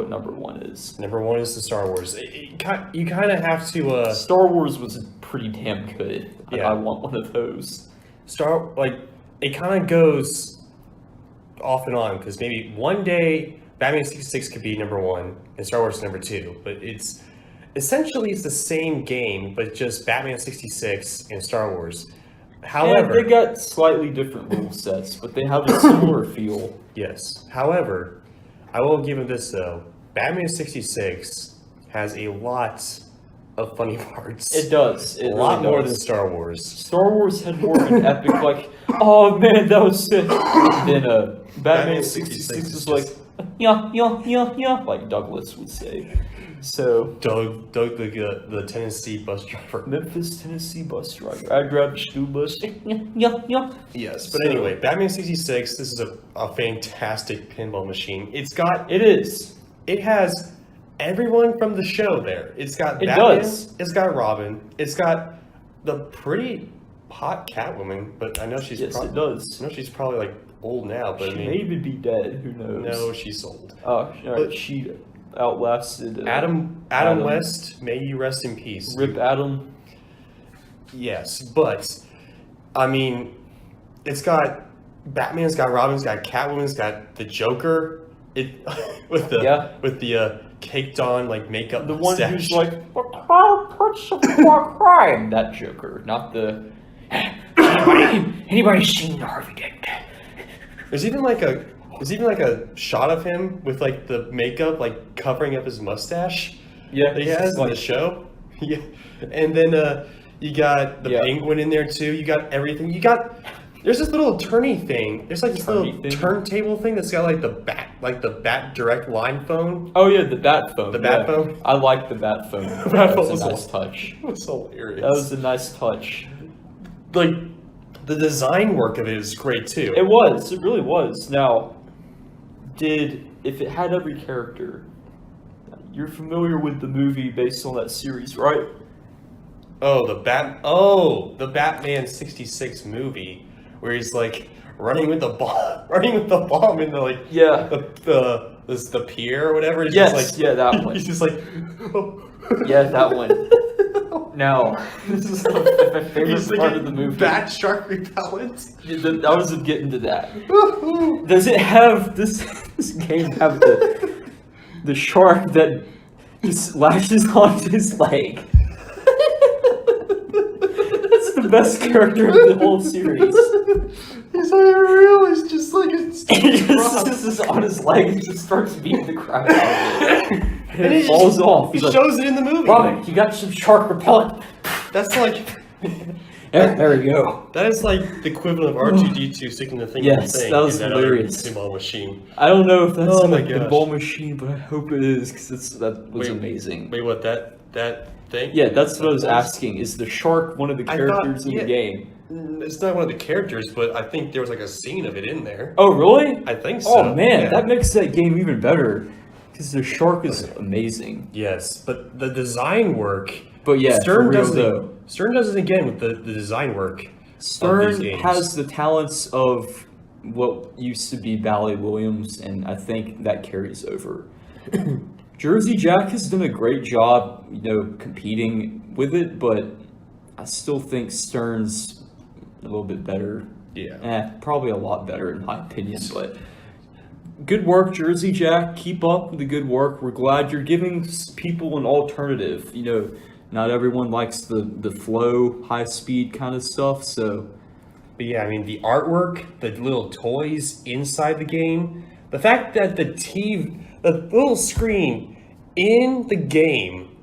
what number 1 is. Number 1 is the Star Wars. You kind of have to. Star Wars was pretty damn good. Yeah. I want one of those. It kind of goes off and on because maybe one day Batman 66 could be number 1 and Star Wars number 2, but it's essentially the same game, but just Batman 66 and Star Wars. However, they got slightly different rule sets, but they have a similar feel. Yes. However, I will give him this though. Batman 66 has a lot of funny parts. It does. A lot more than Star Wars. Star Wars had more of an epic, like, oh man, that was sick. Then Batman 66 was like, yeah, like Douglas would say. So Doug the Tennessee bus driver. Memphis, Tennessee bus driver. I grabbed the school bus. Yeah. Yes, but anyway, Batman 66, this is a fantastic pinball machine. It has everyone from the show there. It's got Batman, it's got Robin, it's got the pretty hot Catwoman, but I know she's she's probably like old now, but she may even be dead, who knows? No, she's old. Oh, but she outlasted Adam West, may you rest in peace. Rip Adam. Yes, but I mean, it's got Batman's got Robin's got Catwoman's got the Joker. With the caked on like makeup. The one who's like, what crime? That Joker, not the. Anybody seen the Harvey Dent? There's even like a shot of him with like the makeup like covering up his mustache. Yeah, that he has in the show. Yeah, and then you got the Penguin in there too. You got everything. There's this little turny thing. There's like this little turntable thing that's got like the Bat Direct line phone. Oh yeah, the Bat phone. The Bat phone. I like the Bat phone. The Bat phone was a nice touch. It was hilarious. That was a nice touch. Like the design work of it is great too. It was. It really was. Now, if it had every character, you're familiar with the movie based on that series, right? The Batman 66 movie. Where he's like running with the bomb in the like the pier or whatever. He's just like, that one. He's just like yeah, that one. Now this is my favorite part of the movie. Bat shark repellent. I was getting to that. Does it have this game have the shark that just lashes onto his leg? The best character of the whole series. He's not even real. He's just like he just on his leg and just starts beating the crap out of it. And it falls off. He shows it in the movie. Robin, you got some shark repellent. That's like there we go. That is like the equivalent of R2D2 sticking the thing in the thing. That was hilarious. Pinball machine. I don't know if that's in the pinball machine, but I hope it is because that was amazing. Wait, what that thing? Yeah, that's what I was asking. Is the shark one of the characters in the game? It's not one of the characters, but I think there was like a scene of it in there. Oh, really? I think so. Oh, man, that makes that game even better. Because the shark is amazing. Yes, but the design work... But yeah, Stern does it again with the design work. Stern has the talents of what used to be Bally Williams, and I think that carries over. Jersey Jack has done a great job, competing with it, but I still think Stern's a little bit better. Yeah. Probably a lot better in my opinion, but good work, Jersey Jack. Keep up with the good work. We're glad you're giving people an alternative. Not everyone likes the flow, high-speed kind of stuff, so... But yeah, I mean, the artwork, the little toys inside the game, the fact that the little screen in the game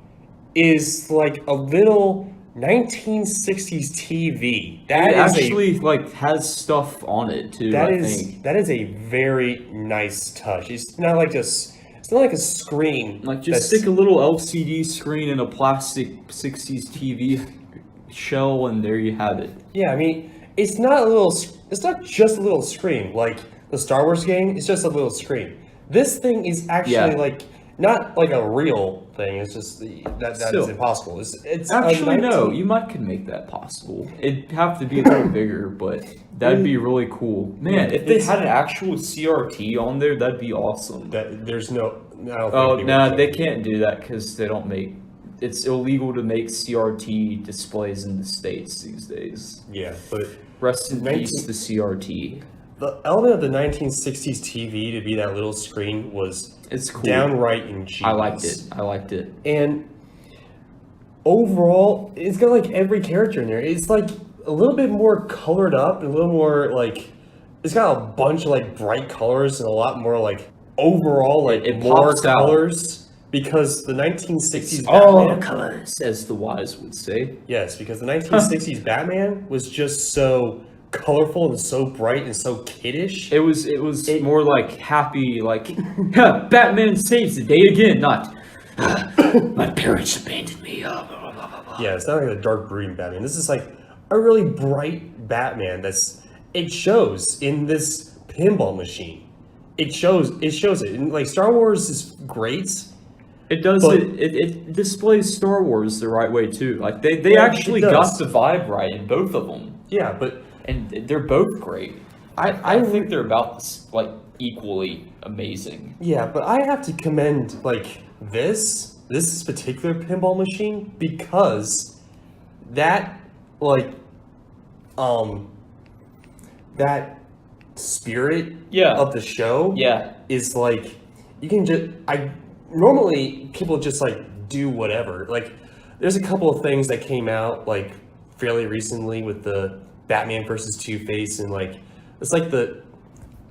is like a little 1960s TV. That it actually has stuff on it too. That is a very nice touch. It's not like a screen. Like just stick a little LCD screen in a plastic 60s TV shell, and there you have it. Yeah, I mean, it's not just a little screen like the Star Wars game. It's just a little screen. This thing is actually like Not like a real thing. It's just that Still. is impossible. It's Actually, a 19 no. You might could make that possible. It'd have to be a little bigger, but that'd be really cool. Man, if they had an actual CRT on there, that'd be awesome. There's no. I don't Oh, think no, they can't do that because they don't make. It's illegal to make CRT displays in the States these days. Yeah, but Rest in peace, the CRT. the element of the 1960s TV to be that little screen was It's cool. downright ingenious. I liked it. And overall, it's got like every character in there. It's like a little bit more colored up and a little more like it's got a bunch of like bright colors and a lot more like overall like It more pops out. colors because the 1960s All Batman, colors, as the wise would say. yes, because the 1960s Batman was just so colorful and so bright and so kiddish. It was more like happy, like Batman saves the day again, not my parents abandoned me. Blah, blah, blah, blah. Yeah, it's not like a dark brooding Batman. This is like a really bright Batman. It shows in this pinball machine. It shows it. And like Star Wars is great. It does But- it displays Star Wars the right way too. Like they actually it got does. the vibe right in both of them, Yeah, but and they're both great. I think they're about like equally amazing. yeah, but I have to commend like this particular pinball machine because that like that spirit Yeah. of the show Yeah, is like you can just normally people just like do whatever. Like there's a couple of things that came out like fairly recently with the Batman versus Two-Face and like it's like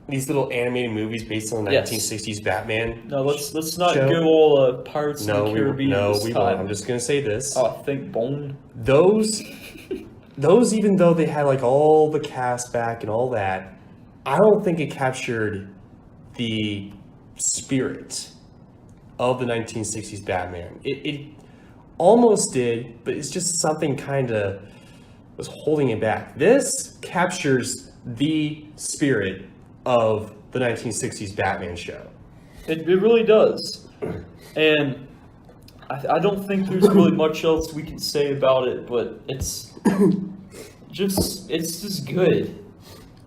these little animated movies based on the Yes. 1960s Batman. no, let's not Show. go all Pirates No, of the Caribbean. we this won't. time. I'm just gonna say this. Oh, I think Bone. Those even though they had like all the cast back and all that, I don't think it captured the spirit of the 1960s Batman. It almost did, but it's just something kind of was holding it back. This captures the spirit of the 1960s Batman show. It really does, and I don't think there's really much else we can say about it. But it's just good.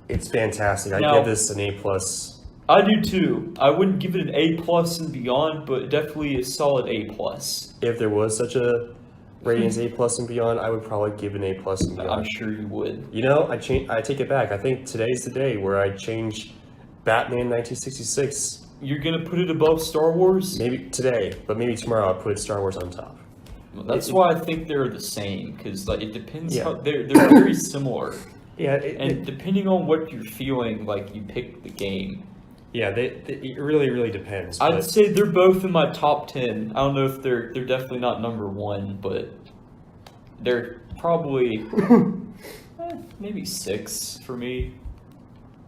It's fantastic. I Now- give this an A+. I do too. I wouldn't give it an A+ and beyond, but definitely a solid A+. If there was such a rating as A+ and beyond, I would probably give an A+ and beyond. I'm sure you would. You know, I take it back. I think today's the day where I change Batman 1966. You're gonna put it above Star Wars? Maybe today, but maybe tomorrow I'll put Star Wars on top. Well, that's why I think they're the same, because like it depends Yeah. how they're very similar, Yeah, and depending on what you're feeling, like you pick the game. it really depends. I'd but- say they're both in my top 10. I don't know if they're definitely not number one, but they're probably maybe 6 for me.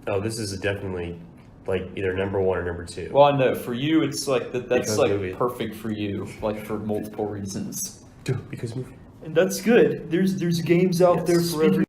Oh, this is definitely like either number 1 or number 2. Well, I know for you, it's like that's Because like movie. perfect for you, like for multiple reasons, Because movie. and that's good. There's games out there for every.